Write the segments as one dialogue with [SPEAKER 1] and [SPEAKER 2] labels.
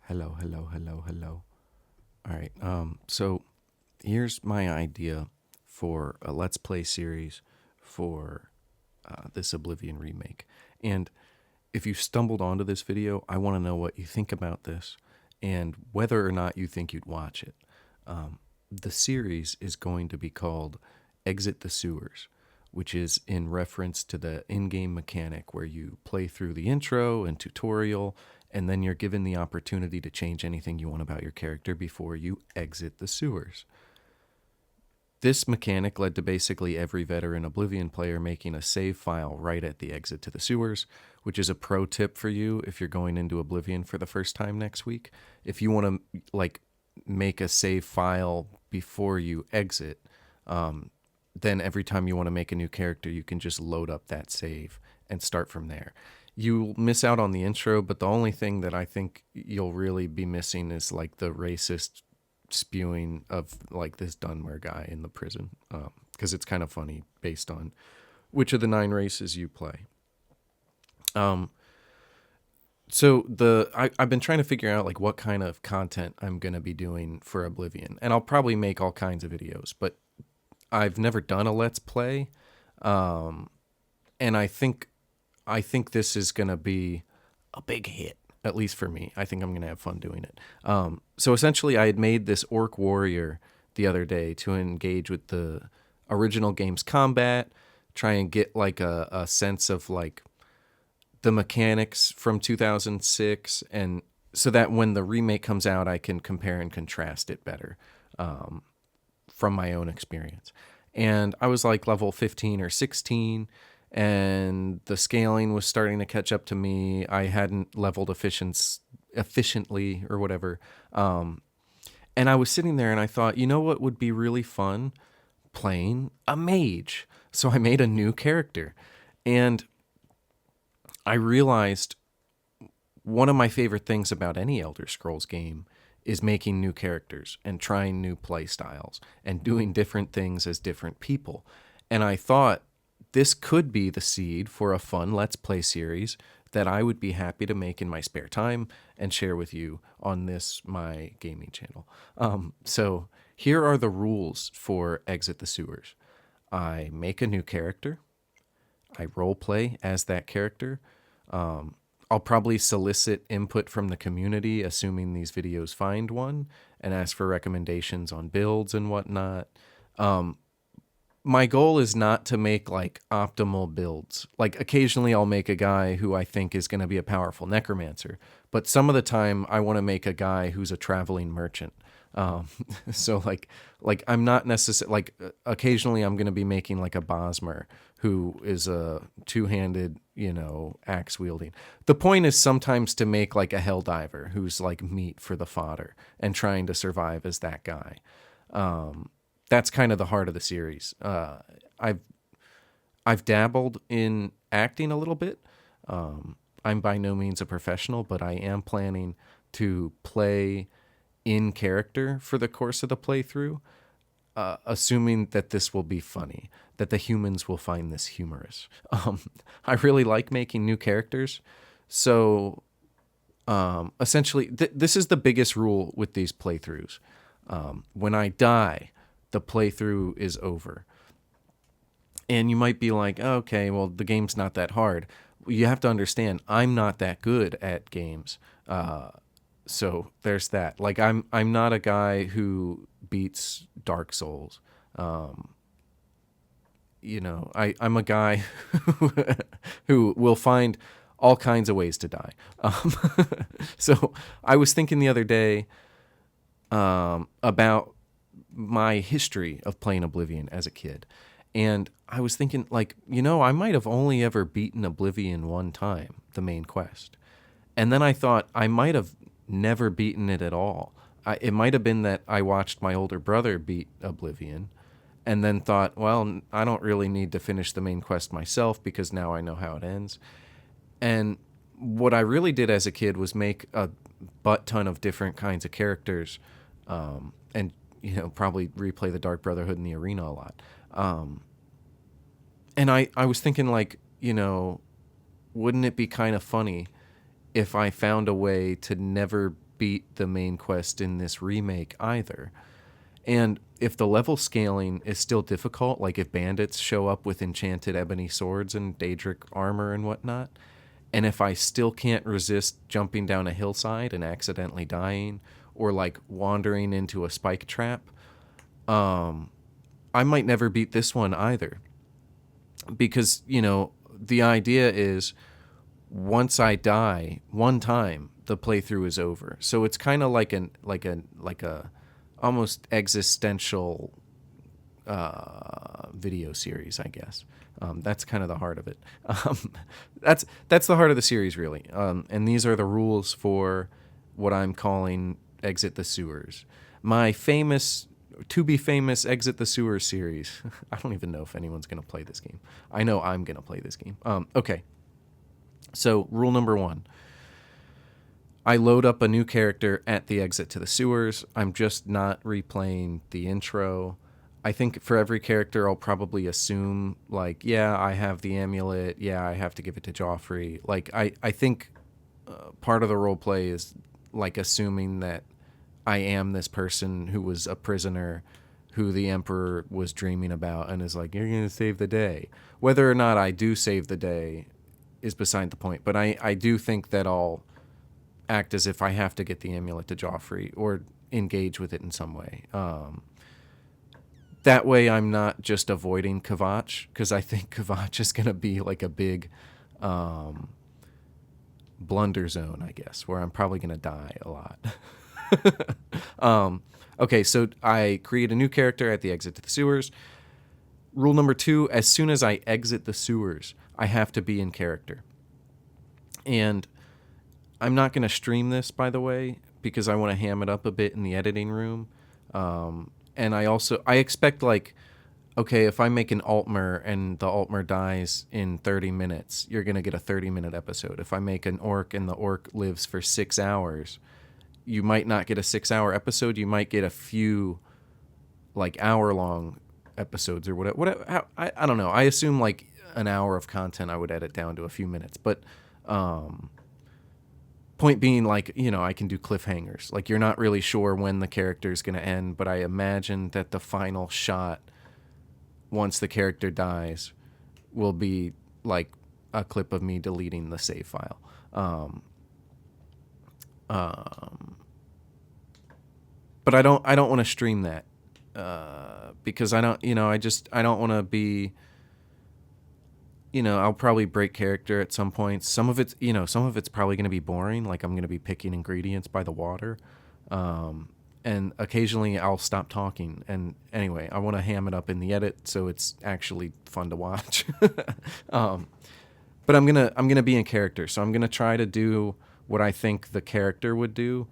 [SPEAKER 1] Hello, hello, hello, hello. All right. So here's my idea for a Let's Play series for this Oblivion remake. And if you stumbled onto this video, I want to know what you think about this and whether or not you think you'd watch it. The series is going to be called Exit the Sewers, which is in reference to the in game mechanic where you play through the intro and tutorial, and then you're given the opportunity to change anything you want about your character before you exit the sewers. This mechanic led to basically every veteran Oblivion player making a save file right at the exit to the sewers, which is a pro tip for you if you're going into Oblivion for the first time next week. If you want to make a save file before you exit, then every time you want to make a new character, you can just load up that save and start from there. You'll miss out on the intro, but the only thing that I think you'll really be missing is like the racist spewing of like this Dunmer guy in the prison, because it's kind of funny based on which of the 9 races you play. I've been trying to figure out like what kind of content I'm gonna be doing for Oblivion, and I'll probably make all kinds of videos, but I've never done a Let's Play, and I think this is gonna be a big hit, at least for me. I think I'm gonna have fun doing it. So essentially, I had made this orc warrior the other day to engage with the original game's combat, try and get like a sense of like the mechanics from 2006, and so that when the remake comes out, I can compare and contrast it better from my own experience. And I was like level 15 or 16, and the scaling was starting to catch up to me. I hadn't leveled efficiently or whatever. And I was sitting there and I thought, you know what would be really fun? Playing a mage. So I made a new character. And I realized one of my favorite things about any Elder Scrolls game is making new characters and trying new play styles and doing different things as different people. And I thought this could be the seed for a fun Let's Play series that I would be happy to make in my spare time and share with you on this, my gaming channel. So here are the rules for Exit the Sewers. I make a new character. I role play as that character. I'll probably solicit input from the community, assuming these videos find one, and ask for recommendations on builds and whatnot. My goal is not to make like optimal builds. Like occasionally I'll make a guy who I think is going to be a powerful necromancer, but some of the time I want to make a guy who's a traveling merchant. So like I'm not necessarily like occasionally I'm going to be making like a Bosmer who is a two-handed, axe wielding. The point is sometimes to make like a helldiver who's like meat for the fodder and trying to survive as that guy. That's kind of the heart of the series. I've dabbled in acting a little bit. I'm by no means a professional, but I am planning to play in character for the course of the playthrough, assuming that this will be funny, that the humans will find this humorous. I really like making new characters, so essentially, this is the biggest rule with these playthroughs. When I die, the playthrough is over. And you might be like, oh, okay, well, the game's not that hard. You have to understand, I'm not that good at games. So there's that. Like, I'm not a guy who beats Dark Souls. I'm a guy who will find all kinds of ways to die. So I was thinking the other day about my history of playing Oblivion as a kid. And I was thinking, like, I might have only ever beaten Oblivion one time, the main quest. And then I thought I might have never beaten it at all. It might have been that I watched my older brother beat Oblivion and then thought, well, I don't really need to finish the main quest myself because now I know how it ends. And what I really did as a kid was make a butt ton of different kinds of characters, and probably replay the Dark Brotherhood in the arena a lot. And I was thinking, like, wouldn't it be kind of funny if I found a way to never beat the main quest in this remake either. And if the level scaling is still difficult, like if bandits show up with enchanted ebony swords and Daedric armor and whatnot, and if I still can't resist jumping down a hillside and accidentally dying, or like wandering into a spike trap, I might never beat this one either. Because, the idea is once I die one time, the playthrough is over. So it's kind of like a almost existential video series, I guess. That's kind of the heart of it. That's the heart of the series, really. And these are the rules for what I'm calling Exit the Sewers. My to be famous Exit the Sewers series. I don't even know if anyone's going to play this game. I know I'm going to play this game. Okay. So rule number 1. I load up a new character at the exit to the sewers. I'm just not replaying the intro. I think for every character, I'll probably assume, like, yeah, I have the amulet. Yeah, I have to give it to Joffrey. Like, I think part of the role play is, like, assuming that I am this person who was a prisoner who the Emperor was dreaming about and is like, you're going to save the day. Whether or not I do save the day is beside the point. But I do think that I'll act as if I have to get the amulet to Joffrey or engage with it in some way. That way I'm not just avoiding Kvatch, because I think Kvatch is going to be like a big blunder zone, I guess, where I'm probably going to die a lot. Okay, so I create a new character at the exit to the sewers. Rule number 2, as soon as I exit the sewers, I have to be in character. And I'm not going to stream this, by the way, because I want to ham it up a bit in the editing room. And I expect, like, okay, if I make an Altmer and the Altmer dies in 30 minutes, you're going to get a 30-minute episode. If I make an Orc and the Orc lives for 6 hours, you might not get a 6-hour episode. You might get a few, like, hour-long episodes or whatever. I don't know. I assume, like, an hour of content I would edit down to a few minutes. But point being, like, I can do cliffhangers. Like, you're not really sure when the character is going to end, but I imagine that the final shot, once the character dies, will be, like, a clip of me deleting the save file. But I don't want to stream that because I don't want to be, I'll probably break character at some point. Some of it's probably going to be boring. Like, I'm going to be picking ingredients by the water. And occasionally I'll stop talking. And anyway, I want to ham it up in the edit so it's actually fun to watch. But I'm going to be in character. So I'm going to try to do what I think the character would do.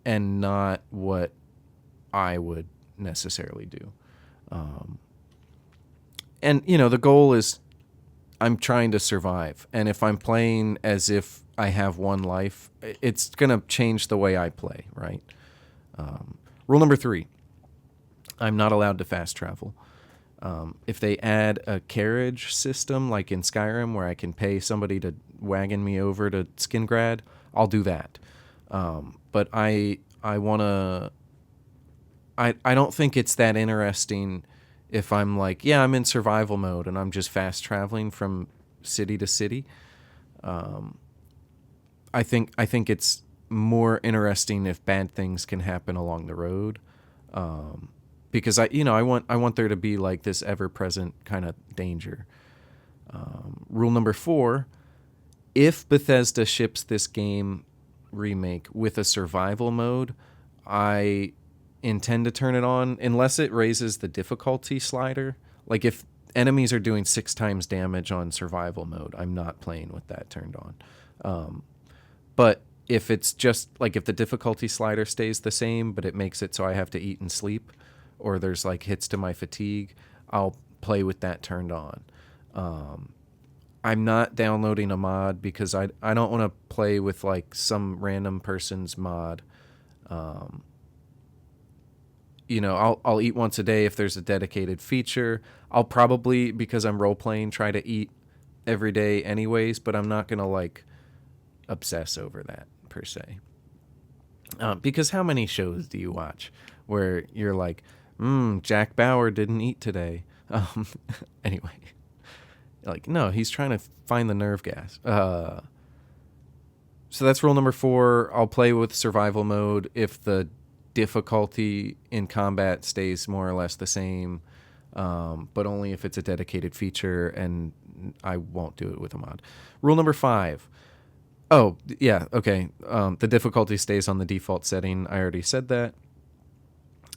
[SPEAKER 1] And not what I would necessarily do. And, the goal is I'm trying to survive. And if I'm playing as if I have one life, it's going to change the way I play, right? Rule number 3, I'm not allowed to fast travel. If they add a carriage system like in Skyrim where I can pay somebody to wagon me over to Skingrad, I'll do that. But I don't think it's that interesting if I'm like, yeah, I'm in survival mode and I'm just fast traveling from city to city. I think it's more interesting if bad things can happen along the road. Because I want there to be like this ever-present kind of danger. Rule number 4, if Bethesda ships this game remake with a survival mode, I intend to turn it on unless it raises the difficulty slider. Like, if enemies are doing 6 times damage on survival mode, I'm not playing with that turned on. But if it's just like, if the difficulty slider stays the same but it makes it so I have to eat and sleep, or there's like hits to my fatigue, I'll play with that turned on. I'm not downloading a mod because I don't want to play with like some random person's mod. I'll eat once a day if there's a dedicated feature. I'll probably, because I'm role playing, try to eat every day anyways, but I'm not going to like obsess over that. per se. Because how many shows do you watch where you're like, Jack Bauer didn't eat today? Anyway, like, no, he's trying to find the nerve gas. So that's rule number 4. I'll play with survival mode if the difficulty in combat stays more or less the same, but only if it's a dedicated feature, and I won't do it with a mod. Rule number 5. Oh, yeah, okay. The difficulty stays on the default setting. I already said that.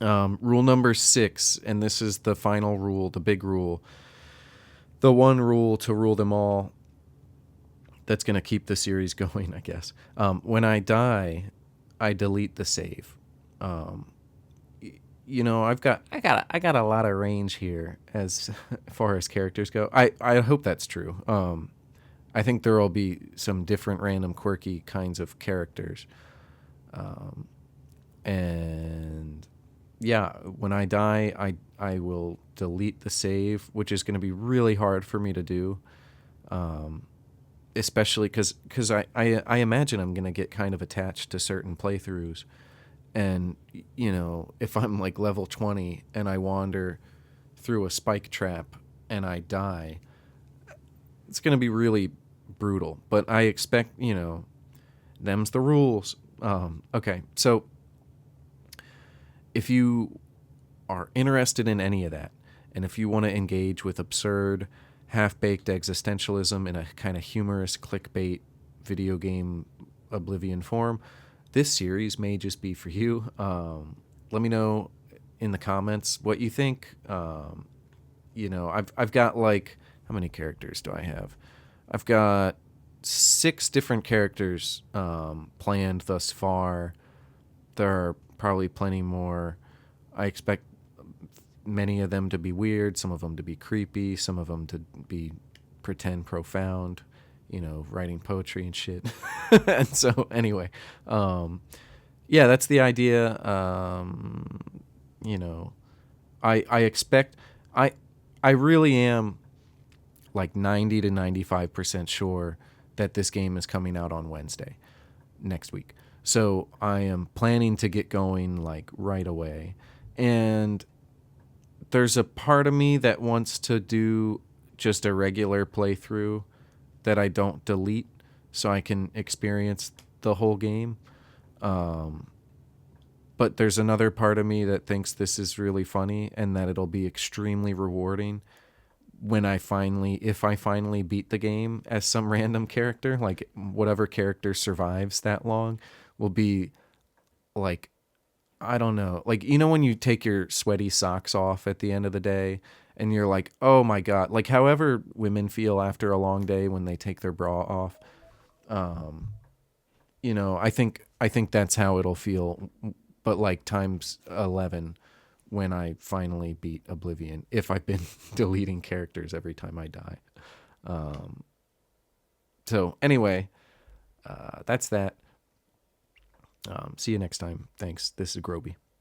[SPEAKER 1] Rule number 6, and this is the final rule, the big rule, the one rule to rule them all, that's going to keep the series going, I guess. When I die, I delete the save. You know, I got a lot of range here as far as characters go. I hope that's true. I think there will be some different random quirky kinds of characters. And yeah, when I die, I will delete the save, which is going to be really hard for me to do. Especially because I imagine I'm going to get kind of attached to certain playthroughs. And, you know, if I'm like level 20 and I wander through a spike trap and I die, it's going to be really brutal. But I expect, you know, them's the rules. Okay, so if you are interested in any of that, and if you want to engage with absurd, half-baked existentialism in a kind of humorous clickbait video game Oblivion form, this series may just be for you. Let me know in the comments what you think. You know, I've got like, how many characters do I have? I've got 6 different characters planned thus far. There are probably plenty more. I expect many of them to be weird, some of them to be creepy, some of them to be pretend profound, you know, writing poetry and shit. And so anyway, yeah, that's the idea. You know, I expect, I really am like 90 to 95% sure that this game is coming out on Wednesday next week. So I am planning to get going like right away. And there's a part of me that wants to do just a regular playthrough that I don't delete so I can experience the whole game. But there's another part of me that thinks this is really funny and that it'll be extremely rewarding when if I finally beat the game as some random character, like whatever character survives that long will be like, I don't know, like, you know, when you take your sweaty socks off at the end of the day and you're like, oh my God, like however women feel after a long day when they take their bra off. You know, I think that's how it'll feel, but like times 11 when I finally beat Oblivion, if I've been deleting characters every time I die. So anyway, that's that. See you next time. Thanks. This is Groby.